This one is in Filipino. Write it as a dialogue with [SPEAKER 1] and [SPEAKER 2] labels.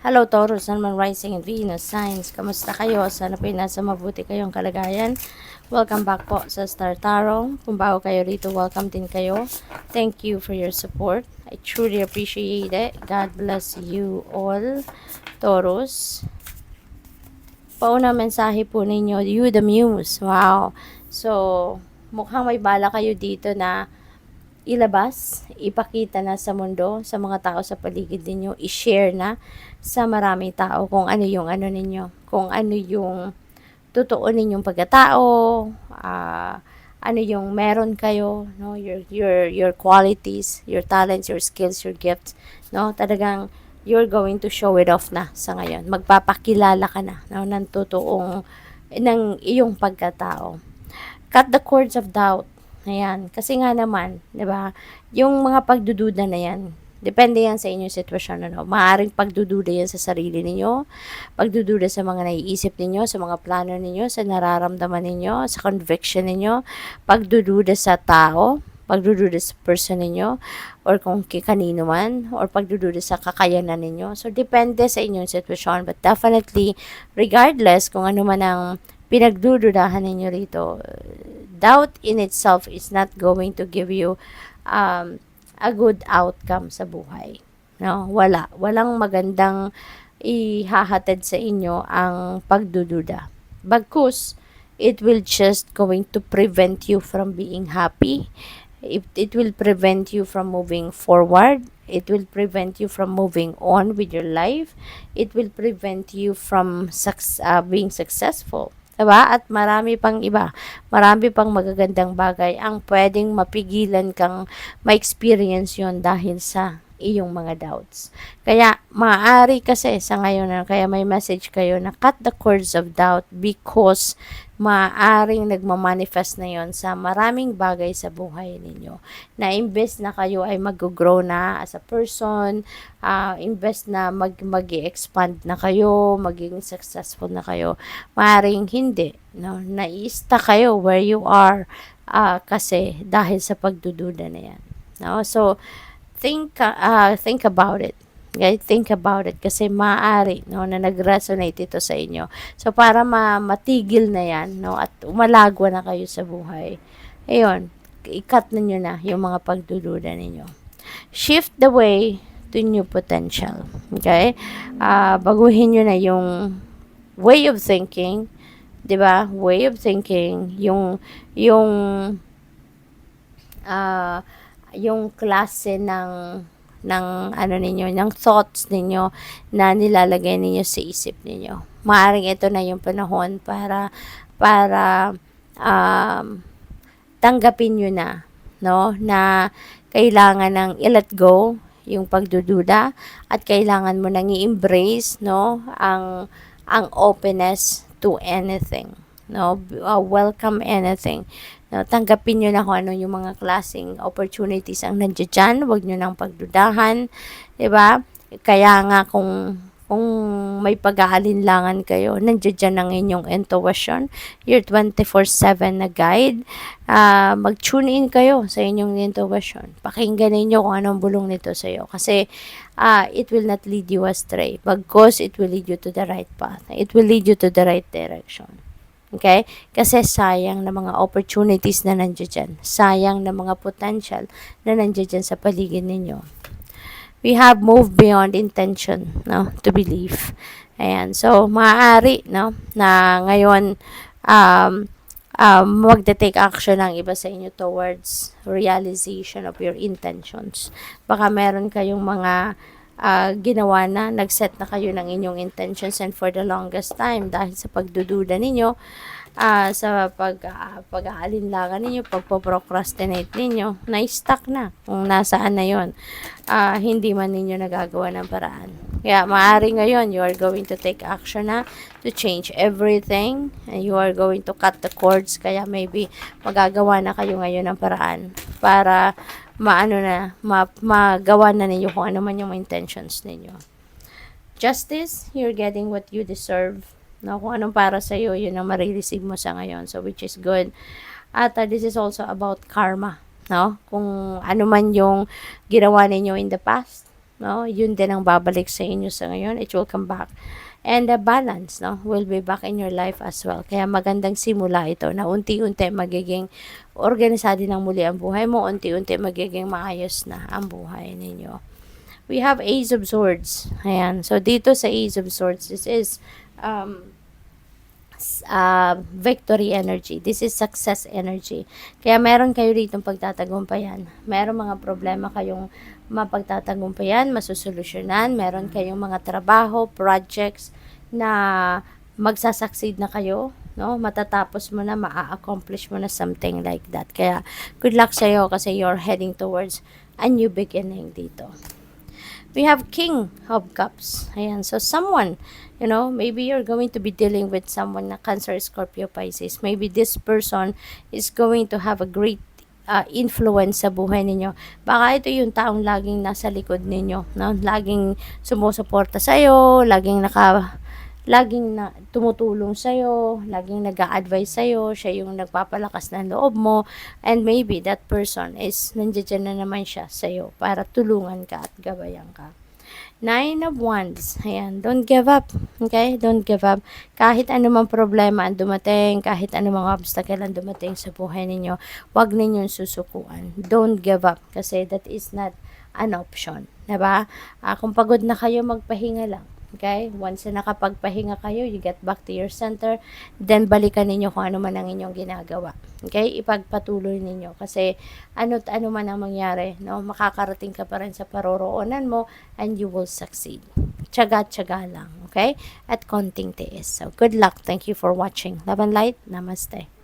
[SPEAKER 1] Hello Taurus, Sun, Moon, Rising, and Venus signs. Kamusta kayo? Sana po nasa mabuti kayong kalagayan. Welcome back po sa Star Tarot. Kung bago kayo rito, welcome din kayo. Thank you for your support. I truly appreciate it. God bless you all, Taurus. Pauna mensahe po ninyo, you the muse. Wow. So, mukhang may bala kayo dito na ilabas, ipakita na sa mundo, sa mga tao sa paligid ninyo, i-share na sa maraming tao kung ano yung ano ninyo, kung ano yung totoo ninyong pagkatao, ano yung meron kayo, no, your qualities, your talents, your skills, your gifts, no, talagang you're going to show it off na sa ngayon. Magpapakilala ka na, no, ng totoong ng iyong pagkatao. Cut the cords of doubt. Ayan. Kasi nga naman, di ba, yung mga pagdududa na yan, depende yan sa inyong sitwasyon. Ano? Maaring pagdududa yan sa sarili ninyo, pagdududa sa mga naiisip ninyo, sa mga plano ninyo, sa nararamdaman ninyo, sa conviction ninyo, pagdududa sa tao, pagdududa sa person ninyo, or kung kanino man, or pagdududa sa kakayanan ninyo. So, depende sa inyong sitwasyon. But definitely, regardless kung ano man ang pinagdududahan ninyo rito, doubt in itself is not going to give you a good outcome sa buhay. No, walang magandang ihahatid sa inyo ang pagdududa. Bagkus, it will just going to prevent you from being happy. It will prevent you from moving forward. It will prevent you from moving on with your life. It will prevent you from being successful. Diba? At marami pang iba. Marami pang magagandang bagay ang pwedeng mapigilan kang ma-experience yon dahil sa iyong mga doubts. Kaya, maaari kasi sa ngayon, kaya may message kayo na cut the cords of doubt because maaaring nagmamanifest na yon sa maraming bagay sa buhay ninyo. Na imbes na kayo ay mag-grow na as a person, imbes na mag-expand na kayo, maging successful na kayo, maaaring hindi. No? Na-i-stuck kayo where you are kasi dahil sa pagdududa na yan. No? So, think about it. Okay, think about it kasi maaari no na nag-resonate ito sa inyo. So para matigil na 'yan no at umalagwa na kayo sa buhay. Ayun, i-cut niyo na yung mga pagdududa ninyo. Shift the way to new potential. Okay? Baguhin niyo na yung way of thinking, 'di ba? Way of thinking, yung klase ng ano ninyo, ng thoughts ninyo na nilalagay ninyo sa isip ninyo. Maaring ito na yung panahon para tanggapin nyo na, no, na kailangan ng i-let go yung pagdududa at kailangan mo nang i-embrace, no, ang openness to anything, no, welcome anything. No, tanggapin nyo na kung ano yung mga klaseng opportunities ang nandiyan dyan. Huwag nyo nang pagdudahan. Diba? Kaya nga kung may pag-aalinlangan kayo, nandiyan dyan ang inyong intuition. Your 24/7 na guide. Mag-tune in kayo sa inyong intuition. Pakinggan ninyo kung anong bulong nito sa iyo. Kasi it will not lead you astray. Bagkus, it will lead you to the right path. It will lead you to the right direction. Okay? Kasi sayang na mga opportunities na nandiyan dyan. Sayang na mga potential na nandiyan dyan sa paligid ninyo. We have moved beyond intention, no, to believe. Ayan. So, maaari, no, na ngayon, magte-take action ang iba sa inyo towards realization of your intentions. Baka meron kayong mga ginawa na, nag-set na kayo ng inyong intentions and for the longest time dahil sa pagdududa ninyo, sa pag-aalinlangan ninyo, pagpo-procrastinate ninyo, na-stuck na kung nasaan na yon, hindi man ninyo nagagawa ng paraan. Kaya maaari ngayon, you are going to take action na to change everything and you are going to cut the cords. Kaya maybe magagawa na kayo ngayon ng paraan para magawa na ninyo kung ano man yung intentions ninyo. Justice, you're getting what you deserve. No, kung anong para sa iyo, yun ang marireceive mo sa ngayon. So, which is good. At this is also about karma. No? Kung ano man yung ginawa ninyo in the past, no? Yun din ang babalik sa inyo sa ngayon. It will come back. And the balance, no, will be back in your life as well. Kaya magandang simula ito na unti-unti magiging organisado ng muli ang buhay mo, unti-unti magiging maayos na ang buhay ninyo. We have Ace of Swords. Ayan. So, dito sa Ace of Swords, this is victory energy. This is success energy. Kaya meron kayo dito pagtatagumpayan. Meron mga problema kayong mapagtatagumpayan, masusolusyonan. Meron kayong mga trabaho, projects na magsasucceed na kayo, no? Matatapos mo na, maa-accomplish mo na something like that. Kaya good luck sa iyo kasi you're heading towards a new beginning dito. We have King of Cups. Ayan. So, someone, you know, maybe you're going to be dealing with someone na Cancer, Scorpio, Pisces. Maybe this person is going to have a great influence sa buhay ninyo. Baka ito yung taong laging nasa likod ninyo, no? Laging sumusuporta sa'yo, laging na tumutulong sa'yo, laging nag-a-advise sa'yo, siya yung nagpapalakas ng loob mo, and maybe that person is nandiyan na naman siya sa'yo para tulungan ka at gabayan ka. 9 of Wands. Ayan, don't give up. Okay? Don't give up. Kahit anumang problema ang dumating, kahit anumang obstacle ang dumating sa buhay ninyo, huwag ninyong susukuan. Don't give up kasi that is not an option. Diba? Kung pagod na kayo, magpahinga lang. Okay? Once na nakapagpahinga kayo, you get back to your center, then balikan ninyo kung ano man ang inyong ginagawa. Okay? Ipagpatuloy ninyo. Kasi ano man ang mangyari, no? Makakarating ka pa rin sa paroroonan mo and you will succeed. Tiyaga-tiyaga lang. Okay? At konting tiis. So, good luck. Thank you for watching. Love and light. Namaste.